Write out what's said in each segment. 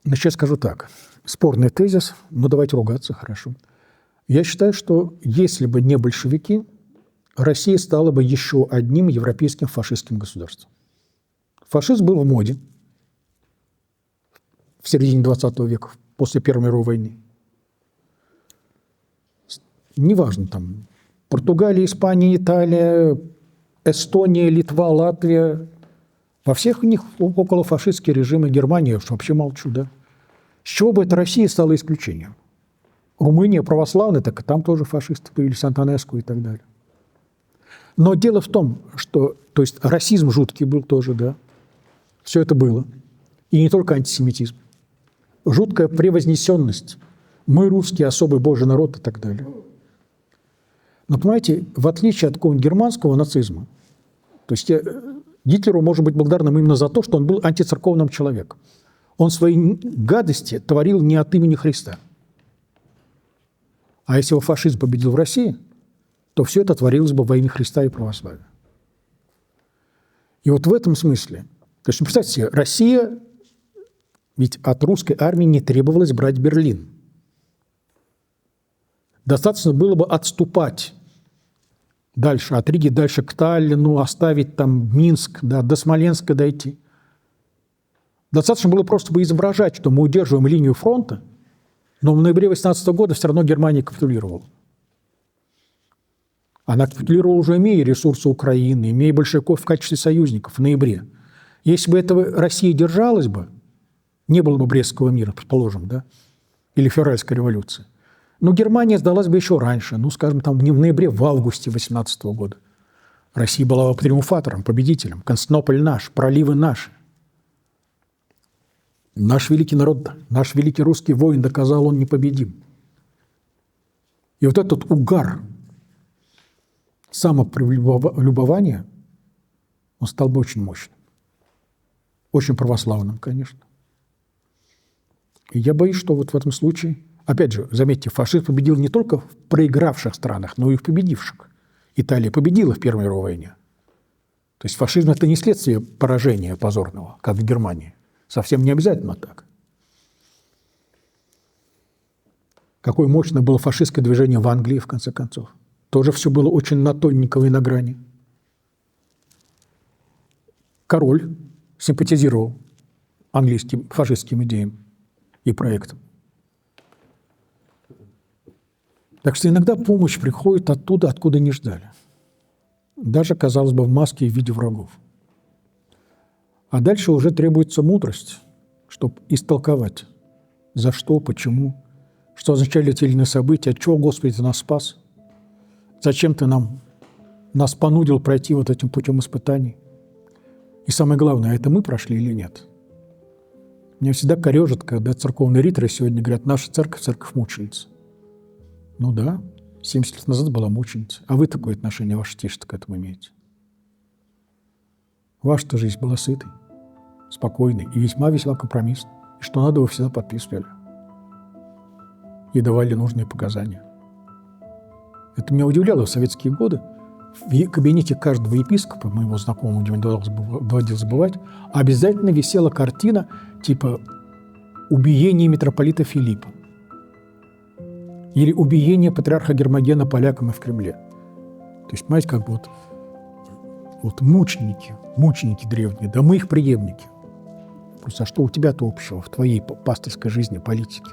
Значит, я скажу так. Спорный тезис, но давайте ругаться, хорошо. Я считаю, что если бы не большевики, Россия стала бы еще одним европейским фашистским государством. Фашизм был в моде в середине 20 века, после Первой мировой войны. Неважно, там, Португалия, Испания, Италия, Эстония, Литва, Латвия. Во всех них околофашистские режимы. Германия, уж вообще молчу, да. С чего бы это Россия стала исключением? Румыния православная, так и там тоже фашисты появились, Антонеску и так далее. Но дело в том, что, то есть расизм жуткий был тоже, да, все это было. И не только антисемитизм. Жуткая превознесенность. Мы русские, особый божий народ и так далее. Но, понимаете, в отличие от какого-нибудь германского нацизма, то есть Гитлеру может быть благодарным именно за то, что он был антицерковным человеком. Он свои гадости творил не от имени Христа. А если бы фашизм победил в России, то все это творилось бы во имя Христа и православия. И вот в этом смысле, то есть, представьте себе, Россия, ведь от русской армии не требовалось брать Берлин. Достаточно было бы отступать дальше, от Риги дальше к Таллину, оставить там Минск, да, до Смоленска дойти. Достаточно было просто бы изображать, что мы удерживаем линию фронта, но в ноябре 18 года все равно Германия капитулировала. Она капитулировала уже имея ресурсы Украины, имея большевиков в качестве союзников в ноябре. Если бы этого Россия держалась бы, не было бы Брестского мира, предположим, да, или Февральской революции. Но Германия сдалась бы еще раньше, ну, скажем, там не в ноябре, в августе 18 года. Россия была бы триумфатором, победителем. Константинополь наш, проливы наши. Наш великий народ, наш великий русский воин доказал, он непобедим. И вот этот угар самопрелюбования, он стал бы очень мощным. Очень православным, конечно. И я боюсь, что вот в этом случае, опять же, заметьте, фашизм победил не только в проигравших странах, но и в победивших. Италия победила в Первой мировой войне. То есть фашизм – это не следствие поражения позорного, как в Германии. Совсем не обязательно так. Какое мощное было фашистское движение в Англии, в конце концов. Тоже все было очень на тоненького и на грани. Король симпатизировал английским фашистским идеям и проектам. Так что иногда помощь приходит оттуда, откуда не ждали. Даже, казалось бы, в маске и в виде врагов. А дальше уже требуется мудрость, чтобы истолковать, за что, почему, что означали те или иные события, от чего, Господи, Ты нас спас, зачем Ты нас понудил пройти вот этим путем испытаний. И самое главное, это мы прошли или нет? Меня всегда корежит, когда церковные риторы сегодня говорят, наша церковь – церковь мученица. Ну да, 70 лет назад была мученица. А вы такое отношение ваше тише к этому имеете? Ваша-то жизнь была сытой, спокойной и весьма-весьма компромиссной. И что надо, вы всегда подписывали. И давали нужные показания. Это меня удивляло в советские годы. В кабинете каждого епископа, моего знакомого, где мне доводилось бывать, обязательно висела картина типа «Убиение митрополита Филиппа» или «Убиение патриарха Гермогена поляками в Кремле». То есть, понимаете, как бы вот мученики древние, да мы их преемники. Просто а что у тебя-то общего в твоей пастырской жизни, политике?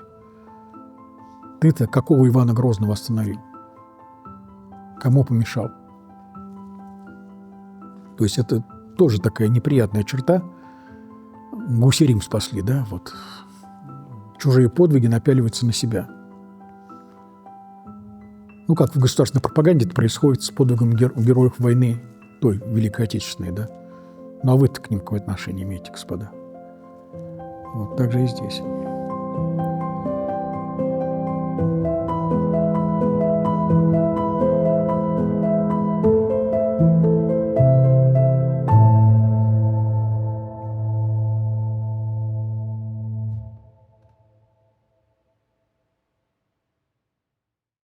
Ты-то какого Ивана Грозного остановил? Кому помешал? То есть это тоже такая неприятная черта. Гусерим спасли, да? Вот. Чужие подвиги напяливаются на себя. Ну, как в государственной пропаганде это происходит с подвигом героев войны, той Великой Отечественной, да? Ну, а вы-то к ним какое отношение имеете, господа? Вот так же и здесь.